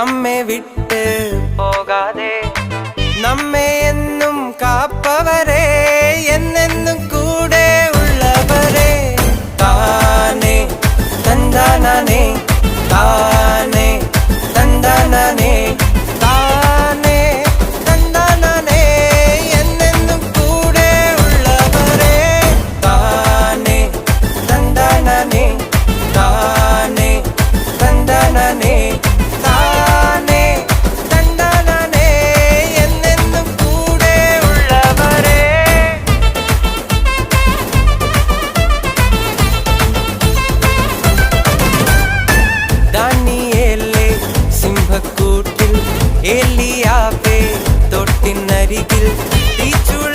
നമ്മെ വിട്ട് പോകാതെ നമ്മെ എന്നും കാപ്പവരെ എന്നെന്നും കൂടെ ഉള്ളവരെ താനേ തന്താനേ താനേ തന്താനേ താനേ തന്താനേ എന്നെന്നും കൂടെ ഉള്ളവരെ താനേ തന്താനേ താനേ തന്താനേ താനേ തന്താനേ എന്നെന്നും കൂടെ ഉള്ളവരെ ദാനിയേലേ സിംഹക്കൂട്ടിൽ ഏലിയാവേ തൊട്ടിനരികിൽ തീച്ചുള